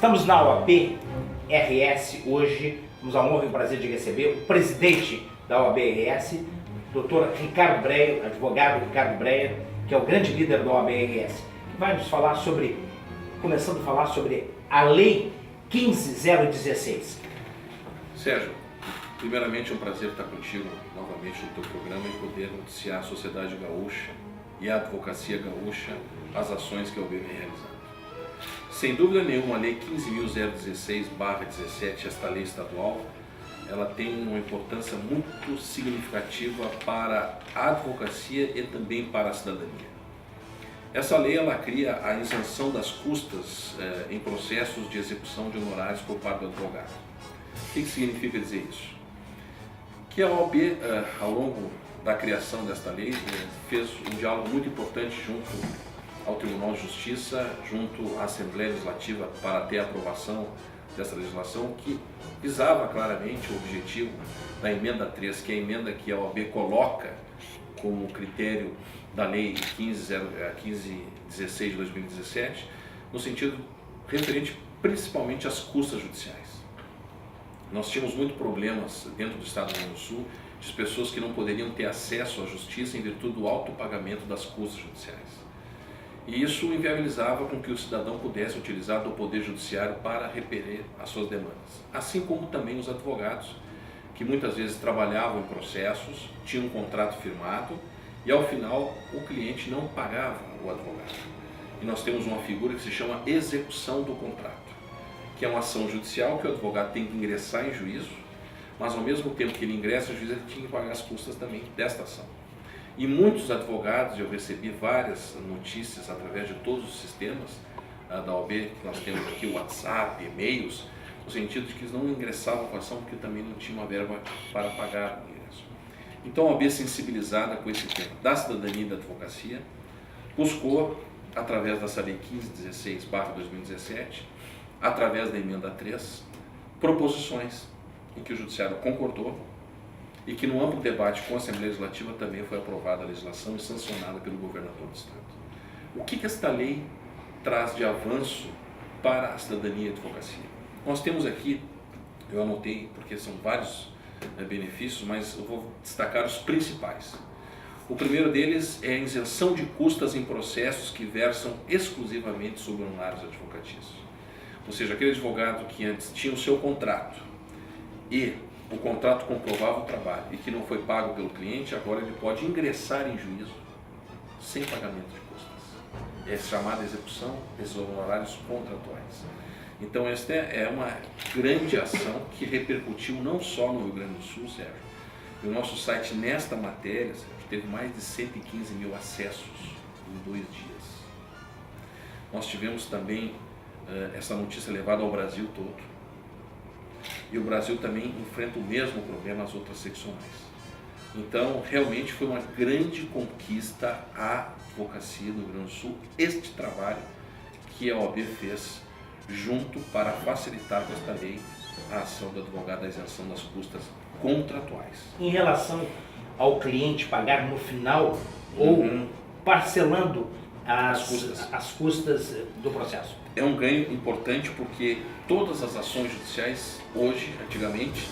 Estamos na OAB RS hoje, temos a honra e o prazer de receber o presidente da OAB RS, Dr. Ricardo Breyer, advogado Ricardo Breyer, que é o grande líder da OAB RS, que vai nos falar sobre, começando a falar sobre a Lei 15.016. Sérgio, primeiramente é um prazer estar contigo novamente no teu programa e poder noticiar a sociedade gaúcha e a advocacia gaúcha as ações que a OAB vem realizando. Sem dúvida nenhuma, a Lei 15.016/17, esta lei estadual, ela tem uma importância muito significativa para a advocacia e também para a cidadania. Essa lei ela cria a isenção das custas em processos de execução de honorários por parte do advogado. O que significa dizer isso? Que a OAB, ao longo da criação desta lei, fez um diálogo muito importante junto ao Tribunal de Justiça, junto à Assembleia Legislativa, para ter a aprovação dessa legislação, que visava claramente o objetivo da emenda 3, que é a emenda que a OAB coloca como critério da Lei 15.016 de 2017, no sentido referente principalmente às custas judiciais. Nós tínhamos muitos problemas dentro do Estado do Rio Grande do Sul de pessoas que não poderiam ter acesso à justiça em virtude do alto pagamento das custas judiciais. E isso inviabilizava com que o cidadão pudesse utilizar do Poder Judiciário para repelir as suas demandas. Assim como também os advogados, que muitas vezes trabalhavam em processos, tinham um contrato firmado e ao final o cliente não pagava o advogado. E nós temos uma figura que se chama execução do contrato, que é uma ação judicial que o advogado tem que ingressar em juízo, mas ao mesmo tempo que ele ingressa em juízo, ele tinha que pagar as custas também desta ação. E muitos advogados, eu recebi várias notícias através de todos os sistemas da OAB, que nós temos aqui, WhatsApp, e-mails, no sentido de que eles não ingressavam com a ação porque também não tinham uma verba para pagar o ingresso. Então a OAB, sensibilizada com esse tema da cidadania e da advocacia, buscou, através dessa Lei 15.016/2017, através da emenda 3, proposições em que o Judiciário concordou e que no amplo debate com a Assembleia Legislativa também foi aprovada a legislação e sancionada pelo governador do Estado. O que esta lei traz de avanço para a cidadania e a advocacia? Nós temos aqui, eu anotei porque são vários benefícios, mas eu vou destacar os principais. O primeiro deles é a isenção de custas em processos que versam exclusivamente sobre honorários advocatícios. Ou seja, aquele advogado que antes tinha o seu contrato e o contrato comprovava o trabalho e que não foi pago pelo cliente, agora ele pode ingressar em juízo sem pagamento de custas. É chamada execução desses honorários contratuais. Então esta é uma grande ação que repercutiu não só no Rio Grande do Sul, Sérgio. E o nosso site nesta matéria, Sérgio, teve mais de 115 mil acessos em 2 dias. Nós tivemos também essa notícia levada ao Brasil todo. E o Brasil também enfrenta o mesmo problema nas outras secções. Então, realmente foi uma grande conquista à advocacia do Rio Grande do Sul, este trabalho que a OAB fez junto para facilitar com esta lei a ação do advogado da isenção das custas contratuais. Em relação ao cliente pagar no final ou parcelando as custas do processo. É um ganho importante porque todas as ações judiciais hoje, antigamente,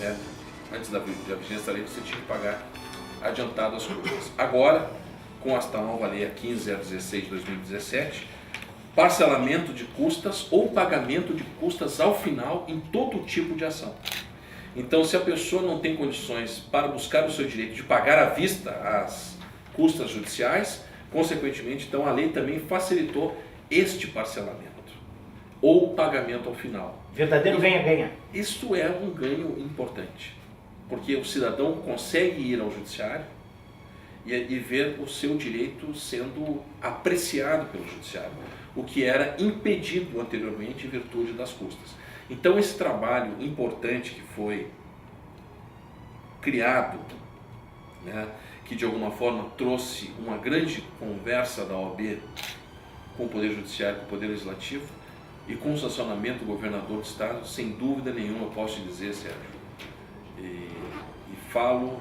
antes da vigência da lei, você tinha que pagar adiantado as custas. Agora, com esta nova lei 15.016 de 2017, parcelamento de custas ou pagamento de custas ao final em todo tipo de ação. Então, se a pessoa não tem condições para buscar o seu direito de pagar à vista as custas judiciais, consequentemente, então a lei também facilitou este parcelamento ou pagamento ao final. Verdadeiro ganha-ganha. Isto é um ganho importante, porque o cidadão consegue ir ao judiciário e ver o seu direito sendo apreciado pelo judiciário, o que era impedido anteriormente em virtude das custas. Então esse trabalho importante que foi criado, que de alguma forma trouxe uma grande conversa da OAB com o Poder Judiciário, com o Poder Legislativo e com o sancionamento do governador do Estado, sem dúvida nenhuma eu posso te dizer, Sérgio, e falo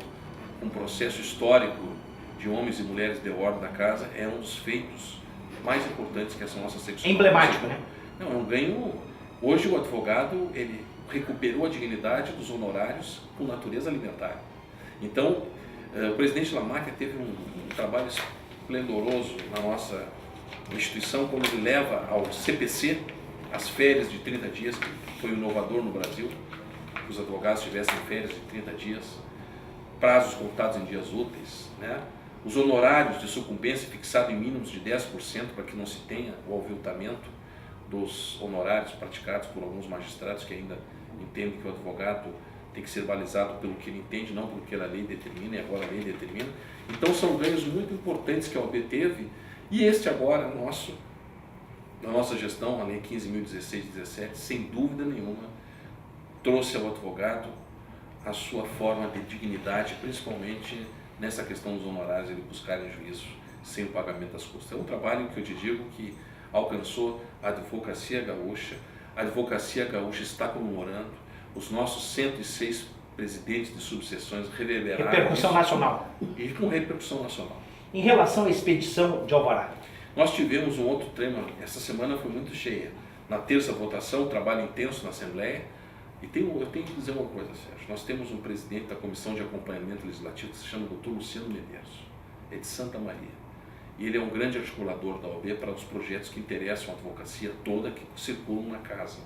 um processo histórico de homens e mulheres de ordem da casa, é um dos feitos mais importantes que essa nossa secção. Emblemático, né? Não, é um ganho Hoje o advogado, ele recuperou a dignidade dos honorários por natureza alimentar. Então, o presidente Lamarck teve um trabalho esplendoroso na nossa instituição, quando ele leva ao CPC as férias de 30 dias, que foi inovador no Brasil, que os advogados tivessem férias de 30 dias, prazos contados em dias úteis, né? Os honorários de sucumbência fixados em mínimos de 10% para que não se tenha o aviltamento dos honorários praticados por alguns magistrados que ainda entendem que o advogado tem que ser balizado pelo que ele entende, não pelo que a lei determina, e agora a lei determina. Então são ganhos muito importantes que a OAB teve, e este agora, na nossa gestão, a lei 15.016/17, sem dúvida nenhuma, trouxe ao advogado a sua forma de dignidade, principalmente nessa questão dos honorários, ele buscar em juízo sem o pagamento das custas. É um trabalho que eu te digo que alcançou a advocacia gaúcha. A advocacia gaúcha está comemorando, os nossos 106 presidentes de subseções reverberaram. Repercussão nacional. E com repercussão nacional. Em relação à expedição de Alvorada. Nós tivemos um outro tema, essa semana foi muito cheia. Na terça votação, trabalho intenso na Assembleia. E eu tenho que dizer uma coisa, Sérgio. Nós temos um presidente da Comissão de Acompanhamento Legislativo que se chama Dr. Luciano Medeiros. É de Santa Maria. E ele é um grande articulador da OAB para os projetos que interessam a advocacia toda que circulam na casa,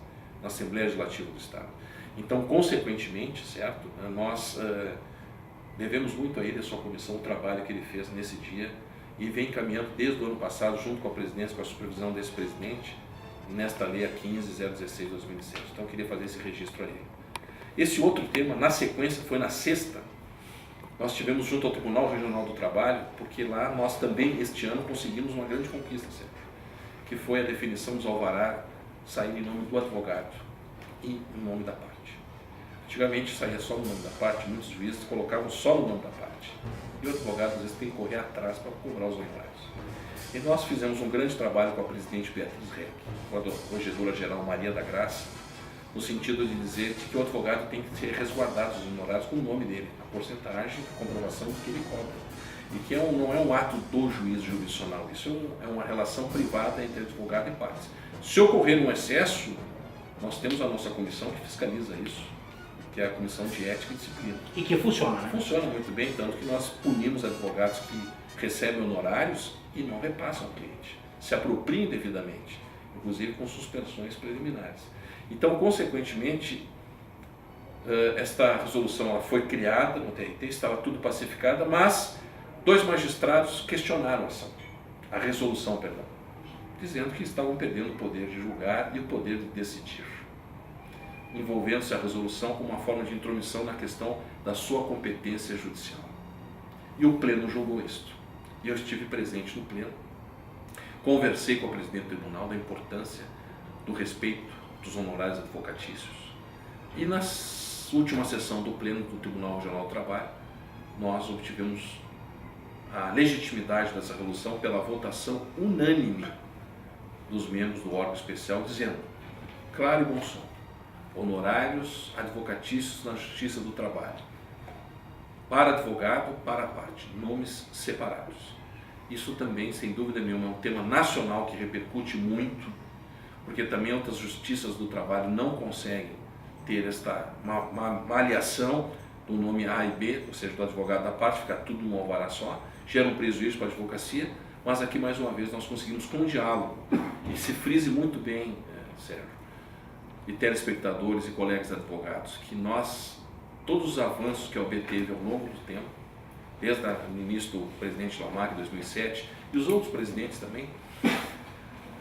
na Assembleia Legislativa do Estado. Então, consequentemente, certo, nós devemos muito a ele, a sua comissão, o trabalho que ele fez nesse dia e vem caminhando desde o ano passado, junto com a presidência, com a supervisão desse presidente, nesta lei 15.016/2006. Então, eu queria fazer esse registro a ele. Esse outro tema, na sequência, foi na sexta, nós tivemos junto ao Tribunal Regional do Trabalho, porque lá nós também, este ano, conseguimos uma grande conquista, Sérgio, que foi a definição dos alvará sair em nome do advogado e em nome da parte. Antigamente saía só no nome da parte, muitos juízes colocavam só no nome da parte. E o advogado, às vezes, tem que correr atrás para cobrar os honorários. E nós fizemos um grande trabalho com a presidente Beatriz Reck, com a corregedora-geral Maria da Graça, no sentido de dizer que o advogado tem que ser resguardado os honorários com o nome dele, a porcentagem, a comprovação que ele cobra. E que não é um ato do juiz jurisdicional, isso é uma relação privada entre advogado e partes. Se ocorrer um excesso, nós temos a nossa comissão que fiscaliza isso, que é a Comissão de Ética e Disciplina. E que funciona, né? Funciona muito bem, tanto que nós punimos advogados que recebem honorários e não repassam ao cliente, se apropriem devidamente, inclusive com suspensões preliminares. Então, consequentemente, esta resolução ela foi criada no TRT, estava tudo pacificada, mas 2 magistrados questionaram a resolução, dizendo que estavam perdendo o poder de julgar e o poder de decidir, envolvendo-se a resolução como uma forma de intromissão na questão da sua competência judicial. E o Pleno julgou isto. E eu estive presente no Pleno, conversei com a presidente do tribunal da importância do respeito dos honorários advocatícios. E na última sessão do Pleno do Tribunal Regional do Trabalho, nós obtivemos a legitimidade dessa resolução pela votação unânime dos membros do órgão especial, dizendo, claro e bom som, honorários advocatícios na Justiça do Trabalho, para advogado, para parte, nomes separados. Isso também, sem dúvida nenhuma, é um tema nacional que repercute muito, porque também outras justiças do trabalho não conseguem ter uma aliação do nome A e B, ou seja, do advogado da parte, ficar tudo num alvará só, gera um prejuízo para a advocacia, mas aqui, mais uma vez, nós conseguimos com um diálogo, e se frise muito bem, Sérgio, e telespectadores e colegas advogados, que todos os avanços que a OAB teve ao longo do tempo, desde o início do presidente Lamarck em 2007 e os outros presidentes também,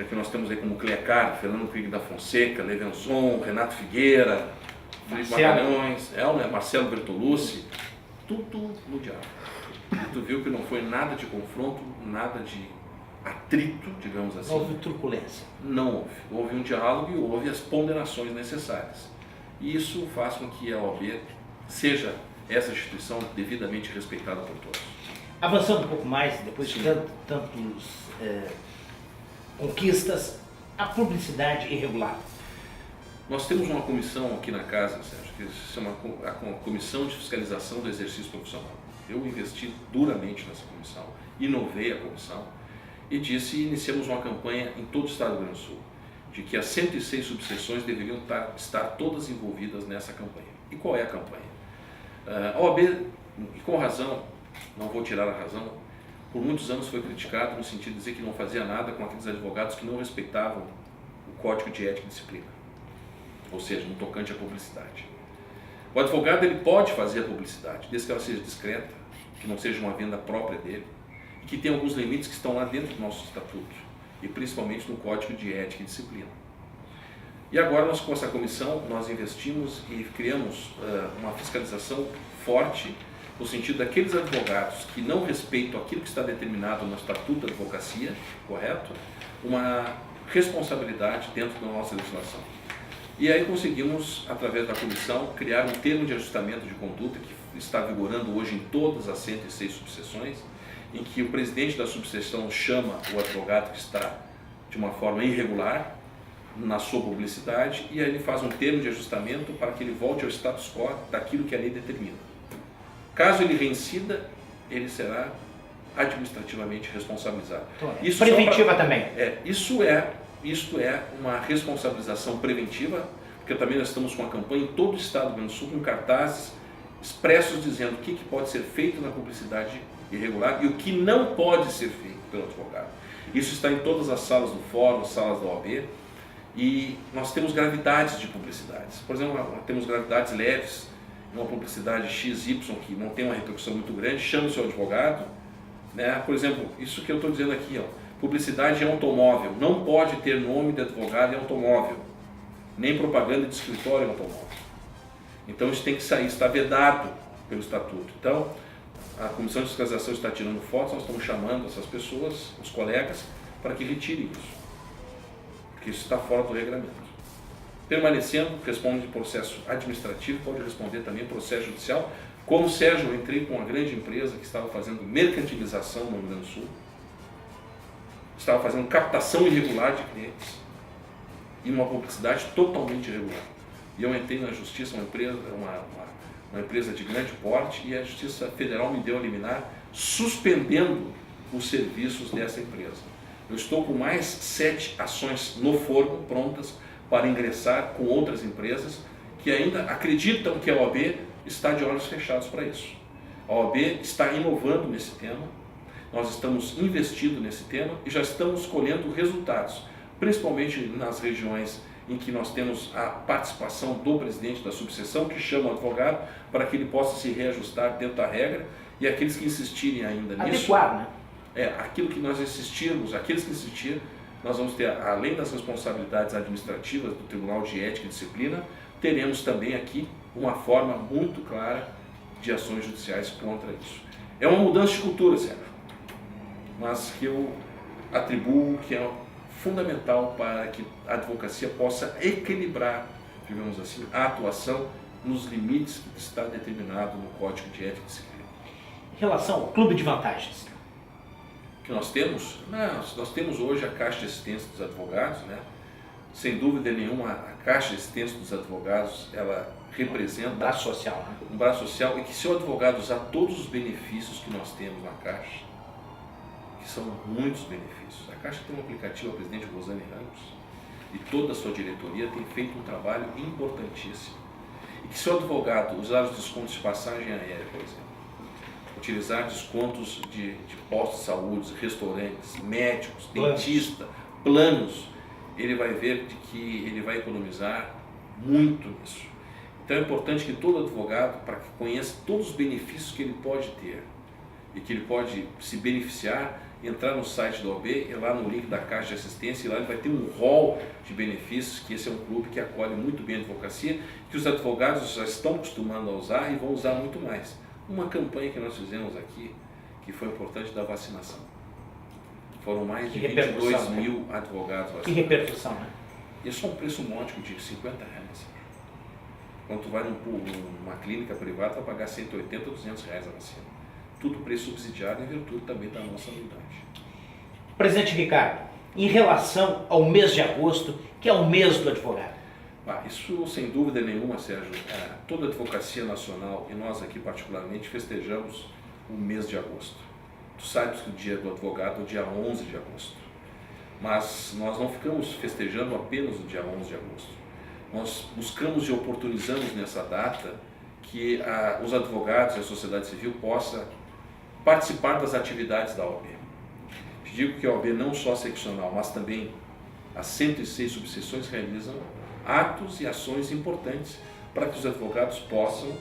que nós temos aí como Clecar, Fernando Henrique da Fonseca, Levenzon, Renato Figueira, Luiz Magalhães, Marcelo Bertolucci, tudo no diálogo. E tu viu que não foi nada de confronto, nada de atrito, digamos assim. Não houve truculência. Não houve. Houve um diálogo e houve as ponderações necessárias. E isso faz com que a OAB seja essa instituição devidamente respeitada por todos. Avançando um pouco mais, depois de tantos conquistas, a publicidade irregular. Nós temos uma comissão aqui na casa, Sérgio, que se chama a Comissão de Fiscalização do Exercício Profissional. Eu investi duramente nessa comissão, inovei a comissão e iniciamos uma campanha em todo o estado do Rio Grande do Sul, de que as 106 subseções deveriam estar todas envolvidas nessa campanha. E qual é a campanha? A OAB, e com razão, não vou tirar a razão, por muitos anos foi criticado no sentido de dizer que não fazia nada com aqueles advogados que não respeitavam o Código de Ética e Disciplina, ou seja, no tocante à publicidade. O advogado ele pode fazer a publicidade, desde que ela seja discreta, que não seja uma venda própria dele, e que tenha alguns limites que estão lá dentro do nosso estatuto, e principalmente no Código de Ética e Disciplina. E agora, nós, com essa comissão, nós investimos e criamos uma fiscalização forte, no sentido daqueles advogados que não respeitam aquilo que está determinado no Estatuto da Advocacia, correto? Uma responsabilidade dentro da nossa legislação. E aí conseguimos, através da comissão, criar um termo de ajustamento de conduta que está vigorando hoje em todas as 106 subseções, em que o presidente da subseção chama o advogado que está de uma forma irregular na sua publicidade e aí ele faz um termo de ajustamento para que ele volte ao status quo daquilo que a lei determina. Caso ele reincida, ele será administrativamente responsabilizado. Isso preventiva também. Isto é uma responsabilização preventiva, porque também nós estamos com a campanha em todo o estado do Rio Grande do Sul com cartazes expressos dizendo o que pode ser feito na publicidade irregular e o que não pode ser feito pelo advogado. Isso está em todas as salas do fórum, salas da OAB, e nós temos gravidades de publicidades. Por exemplo, temos gravidades leves, uma publicidade XY que não tem uma repercussão muito grande, chama o seu advogado, né? Por exemplo, isso que eu estou dizendo aqui, ó, publicidade em automóvel, não pode ter nome de advogado em automóvel, nem propaganda de escritório em automóvel. Então isso tem que sair, está vedado pelo estatuto. Então, a Comissão de Fiscalização está tirando fotos, nós estamos chamando essas pessoas, os colegas, para que retirem isso, porque isso está fora do regulamento. Permanecendo, responde de processo administrativo, pode responder também processo judicial. Como Sérgio, eu entrei com uma grande empresa que estava fazendo mercantilização no Rio Grande do Sul, estava fazendo captação irregular de clientes e uma publicidade totalmente irregular. E eu entrei na justiça, uma empresa de grande porte, e a Justiça Federal me deu a liminar suspendendo os serviços dessa empresa. Eu estou com mais 7 ações no forno, prontas para ingressar com outras empresas que ainda acreditam que a OAB está de olhos fechados para isso. A OAB está inovando nesse tema, nós estamos investindo nesse tema e já estamos colhendo resultados, principalmente nas regiões em que nós temos a participação do presidente da subseção, que chama o advogado para que ele possa se reajustar dentro da regra, e aqueles que insistirem ainda nisso... Adequado, né? Aquilo que nós insistirmos, aqueles que insistirem, nós vamos ter, além das responsabilidades administrativas do Tribunal de Ética e Disciplina, teremos também aqui uma forma muito clara de ações judiciais contra isso. É uma mudança de cultura, Sérgio, mas que eu atribuo que é fundamental para que a advocacia possa equilibrar, digamos assim, a atuação nos limites que está determinado no Código de Ética e Disciplina. Em relação ao clube de vantagens, que nós temos? Nós temos hoje a Caixa de Assistência dos Advogados, né? Sem dúvida nenhuma, a Caixa de Assistência dos Advogados, ela representa um braço social, né? Um braço social, e que se o advogado usar todos os benefícios que nós temos na Caixa, que são muitos benefícios. A Caixa tem um aplicativo, a presidente Rosane Ramos, e toda a sua diretoria tem feito um trabalho importantíssimo. E que se o advogado usar os descontos de passagem aérea, por exemplo, utilizar descontos de postos de saúde, restaurantes, médicos, dentista, planos, ele vai ver de que ele vai economizar muito nisso. Então é importante que todo advogado, para que conheça todos os benefícios que ele pode ter e que ele pode se beneficiar, entrar no site da OAB, ir lá no link da Caixa de Assistência, e lá ele vai ter um rol de benefícios, que esse é um clube que acolhe muito bem a advocacia, que os advogados já estão acostumando a usar e vão usar muito mais. Uma campanha que nós fizemos aqui, que foi importante, da vacinação. Foram mais de 22 mil advogados vacinados. Que repercussão, né? Isso é um preço módico de R$50. Quando tu vai numa clínica privada, vai pagar R$180, R$200 a vacina. Tudo preço subsidiado em virtude também da nossa anuidade. Presidente Ricardo, em relação ao mês de agosto, que é o mês do advogado. Isso, sem dúvida nenhuma, Sérgio, toda a advocacia nacional, e nós aqui particularmente, festejamos o mês de agosto. Tu sabes que o dia do advogado é o dia 11 de agosto. Mas nós não ficamos festejando apenas o dia 11 de agosto. Nós buscamos e oportunizamos nessa data que os advogados e a sociedade civil possam participar das atividades da OAB. Digo que a OAB não só seccional, mas também as 106 subseções realizam atos e ações importantes para que os advogados possam,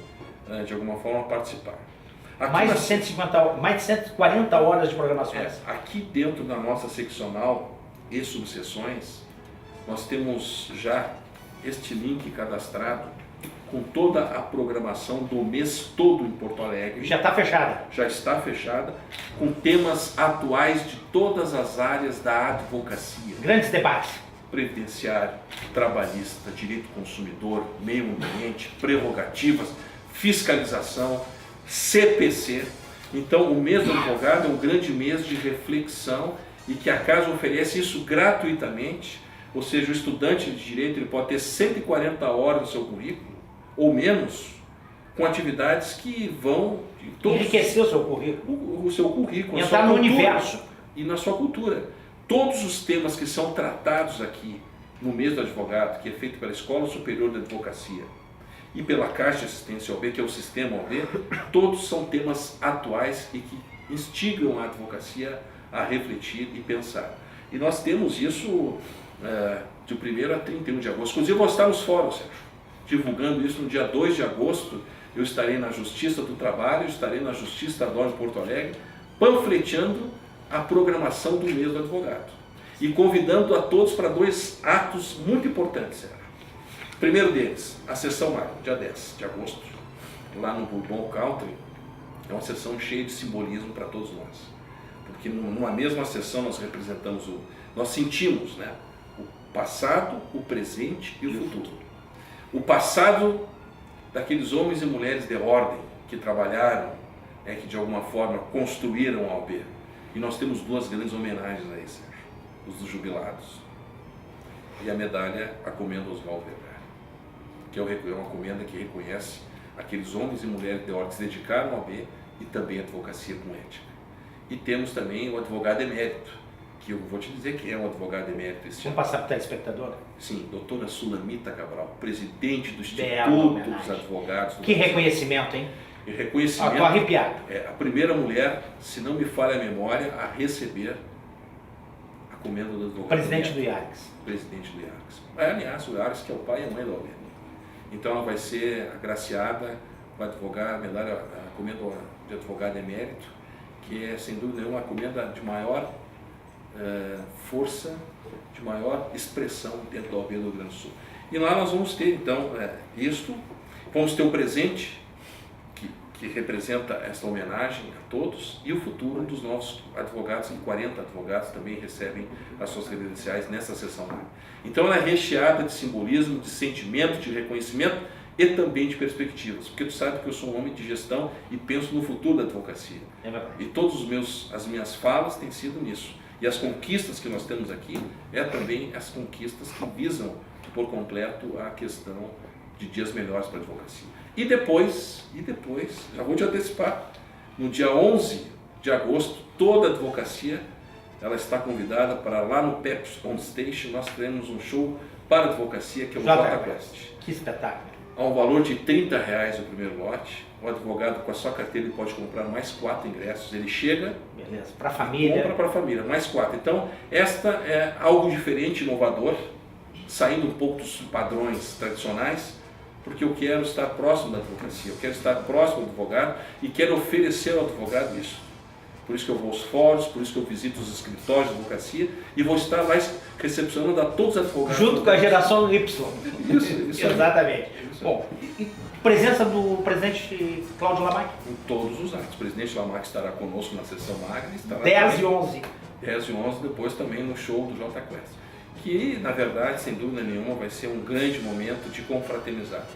de alguma forma, participar. Aqui mais de 140 horas de programações. Aqui dentro da nossa seccional e subseções, nós temos já este link cadastrado com toda a programação do mês todo em Porto Alegre. Já está fechada? Já está fechada, com temas atuais de todas as áreas da advocacia. Grandes debates. Previdenciário, trabalhista, direito do consumidor, meio ambiente, prerrogativas, fiscalização, CPC. Então, o mês do advogado é um grande mês de reflexão e que a casa oferece isso gratuitamente, ou seja, o estudante de direito ele pode ter 140 horas no seu currículo, ou menos, com atividades que vão enriquecer o seu currículo. O seu currículo, entrar no universo. E na sua cultura. Todos os temas que são tratados aqui no mês do advogado, que é feito pela Escola Superior de Advocacia e pela Caixa de Assistência OAB, que é o sistema OAB, todos são temas atuais e que instigam a advocacia a refletir e pensar. E nós temos isso de 1º a 31 de agosto. Inclusive, eu vou estar nos fóruns, Sérgio, divulgando isso no dia 2 de agosto. Eu estarei na Justiça do Trabalho, estarei na Justiça Estadual de Porto Alegre, panfleteando a programação do mês do advogado e convidando a todos para 2 atos muito importantes, Sérgio. O primeiro deles, a sessão magra, dia 10 de agosto, lá no Bourbon Country. É uma sessão cheia de simbolismo para todos nós, porque numa mesma sessão nós sentimos, né, o passado, o presente e o futuro. O passado daqueles homens e mulheres de ordem que trabalharam, que de alguma forma construíram a OAB. E nós temos 2 grandes homenagens a esse, Sérgio, os dos jubilados e a medalha à Comenda Oswaldo Vergara, que é uma comenda que reconhece aqueles homens e mulheres de ordem que se dedicaram à OAB e também à advocacia com ética. E temos também o advogado emérito, que eu vou te dizer quem é o advogado emérito este ano. Vamos passar para o telespectador? Sim, doutora Sulamita Cabral, presidente do Instituto dos Advogados do Que Brasil. Reconhecimento, hein? E reconhecimento. Estou arrepiado. É a primeira mulher, se não me falha a memória, a receber a comenda do advogado. Presidente do IARCS. Presidente do IARCS. Aliás, o IARCS que é o pai e a mãe da OAB. Então ela vai ser agraciada com a medalha, a comenda de advogado emérito, que é sem dúvida nenhuma a comenda de maior força, de maior expressão dentro da OAB do Rio Grande do Sul. E lá nós vamos ter então vamos ter um presente que representa essa homenagem a todos e o futuro dos nossos advogados, e 40 advogados também recebem as suas credenciais nessa sessão lá. Então ela é recheada de simbolismo, de sentimento, de reconhecimento e também de perspectivas, porque tu sabe que eu sou um homem de gestão e penso no futuro da advocacia. É verdade. E as minhas falas têm sido nisso. E as conquistas que nós temos aqui também as conquistas que visam por completo a questão de dias melhores para a advocacia. E depois, já vou te antecipar, no dia 11 de agosto, toda a advocacia ela está convidada para lá no Pepsi On Station. Nós teremos um show para a advocacia que é o Jota Quest. Que espetáculo! A um valor de R$30 o primeiro lote. O advogado com a sua carteira ele pode comprar mais 4 ingressos. Ele chega, beleza, para a família. Compra para a família, mais 4. Então, esta é algo diferente, inovador, saindo um pouco dos padrões tradicionais, porque eu quero estar próximo da advocacia, eu quero estar próximo do advogado e quero oferecer ao advogado isso. Por isso que eu vou aos fóruns, por isso que eu visito os escritórios de advocacia e vou estar lá recepcionando a todos os advogados. Junto com a geração Y. Isso Exatamente. Isso. Bom, e presença do presidente Cláudio Lamarck? Em todos os atos. O presidente Lamarck estará conosco na sessão magra. 10 e 11. 10 e 11, depois também no show do Jota Quest. Que, na verdade, sem dúvida nenhuma, vai ser um grande momento de confraternizar.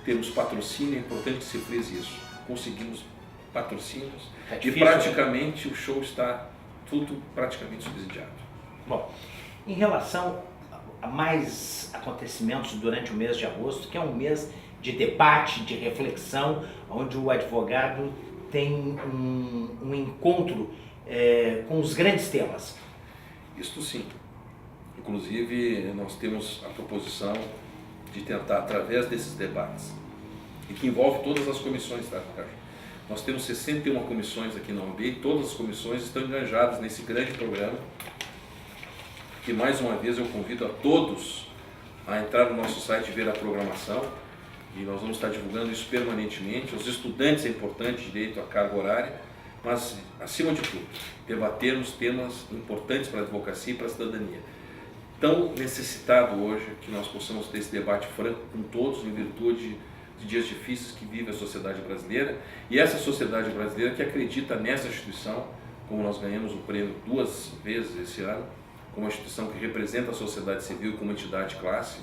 Temos patrocínio, é importante que se frise isso. Conseguimos patrocínios e praticamente o show está tudo praticamente subsidiado. Bom, em relação a mais acontecimentos durante o mês de agosto, que é um mês de debate, de reflexão, onde o advogado tem um encontro com os grandes temas. Isto sim. Inclusive, nós temos a proposição de tentar, através desses debates, e que envolve todas as comissões, tá, Ricardo? Nós temos 61 comissões aqui na OAB e todas as comissões estão engajadas nesse grande programa, que mais uma vez eu convido a todos a entrar no nosso site e ver a programação, e nós vamos estar divulgando isso permanentemente. Os estudantes é importante, direito à carga horária, mas, acima de tudo, debatermos temas importantes para a advocacia e para a cidadania. Tão necessitado hoje que nós possamos ter esse debate franco com todos, em virtude de dias difíceis que vive a sociedade brasileira, e essa sociedade brasileira que acredita nessa instituição, como nós ganhamos o prêmio 2 vezes esse ano, como uma instituição que representa a sociedade civil como entidade classe,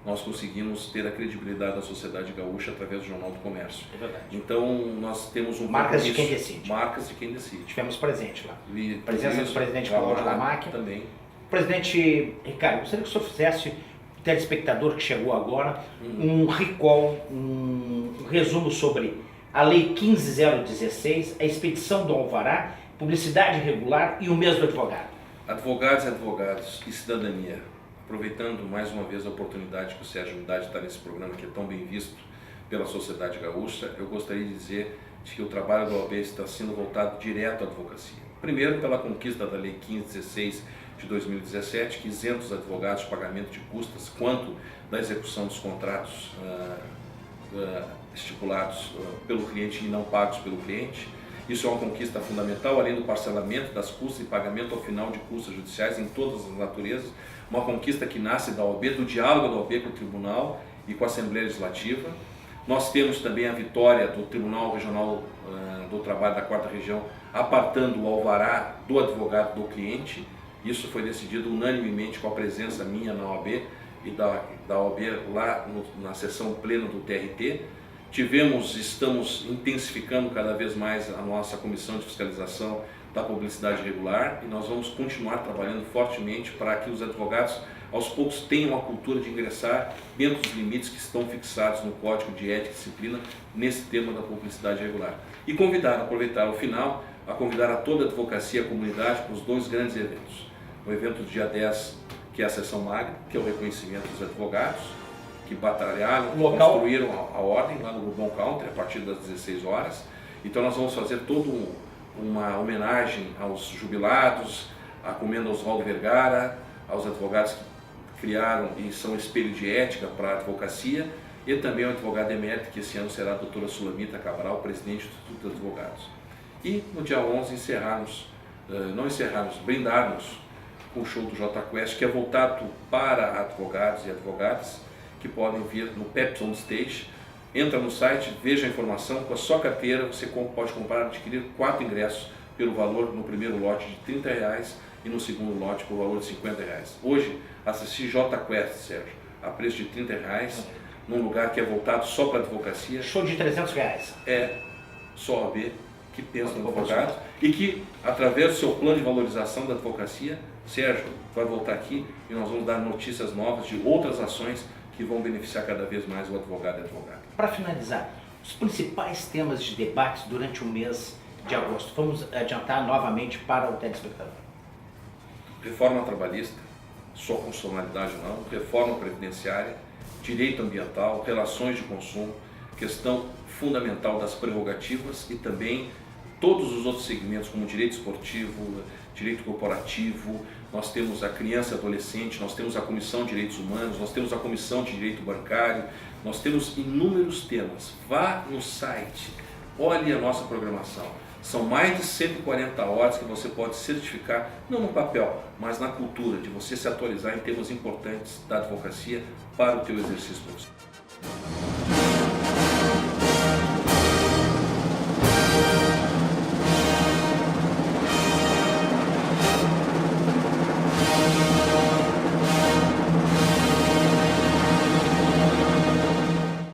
nós conseguimos ter a credibilidade da sociedade gaúcha através do Jornal do Comércio. É verdade. Então, nós temos um Marcas de compromisso. quem decide. Marcas de quem decide. Tivemos presente lá. E, Presença do presidente Cláudio Lamacchia. Também. Presidente Ricardo, gostaria que o senhor fizesse, o telespectador que chegou agora, um recall, um resumo sobre a Lei 15.016, a expedição do alvará, publicidade irregular e o mês do advogado. Advogados e advogados e cidadania, aproveitando mais uma vez a oportunidade que o Sérgio me dá de estar nesse programa que é tão bem visto pela sociedade gaúcha, eu gostaria de dizer que o trabalho da OAB está sendo voltado direto à advocacia. Primeiro, pela conquista da Lei 15.16 de 2017, que isenta os advogados de pagamento de custas quanto da execução dos contratos estipulados pelo cliente e não pagos pelo cliente. Isso é uma conquista fundamental, além do parcelamento das custas e pagamento ao final de custas judiciais em todas as naturezas, uma conquista que nasce da OAB, do diálogo da OAB com o Tribunal e com a Assembleia Legislativa. Nós temos também a vitória do Tribunal Regional do Trabalho da 4ª Região, apartando o alvará do advogado do cliente. Isso foi decidido unanimemente com a presença minha na OAB e da OAB lá na sessão plena do TRT. Estamos intensificando cada vez mais a nossa comissão de fiscalização da publicidade irregular e nós vamos continuar trabalhando fortemente para que os advogados aos poucos tenham a cultura de ingressar dentro dos limites que estão fixados no Código de Ética e Disciplina nesse tema da publicidade irregular. E aproveitar o final, a convidar a toda a advocacia e a comunidade para os 2 grandes eventos. O evento do dia 10, que é a Sessão Magna, que é o reconhecimento dos advogados, que batalharam, construíram a ordem lá no Bourbon Country a partir das 16 horas. Então nós vamos fazer toda uma homenagem aos jubilados, a comenda Oswaldo Vergara, aos advogados que criaram e são espelho de ética para a advocacia, e também ao advogado emérito, que esse ano será a doutora Sulamita Cabral, presidente do Instituto dos Advogados. E no dia 11 brindarmos com o show do J Quest, que é voltado para advogados e advogadas, que podem vir no Pepsi On Stage. Entra no site, veja a informação, com a sua carteira você pode comprar e adquirir 4 ingressos pelo valor no primeiro lote de R$30 e no segundo lote por valor de R$50. Hoje, assistir J Quest, Sérgio, a preço de R$30, num lugar que é voltado só para a advocacia. Show de R$300. É só a OAB que pensa no advogado e que, através do seu plano de valorização da advocacia, Sérgio vai voltar aqui e nós vamos dar notícias novas de outras ações que vão beneficiar cada vez mais o advogado e a advogada. Para finalizar, os principais temas de debates durante o mês de agosto. Vamos adiantar novamente para o telespectador. Reforma trabalhista, sua constitucionalidade ou não, reforma previdenciária, direito ambiental, relações de consumo, questão fundamental das prerrogativas e também todos os outros segmentos, como direito esportivo, direito corporativo, nós temos a criança e adolescente, nós temos a Comissão de Direitos Humanos, nós temos a Comissão de Direito Bancário, nós temos inúmeros temas. Vá no site, olhe a nossa programação. São mais de 140 horas que você pode certificar, não no papel, mas na cultura, de você se atualizar em temas importantes da advocacia para o teu exercício profissional.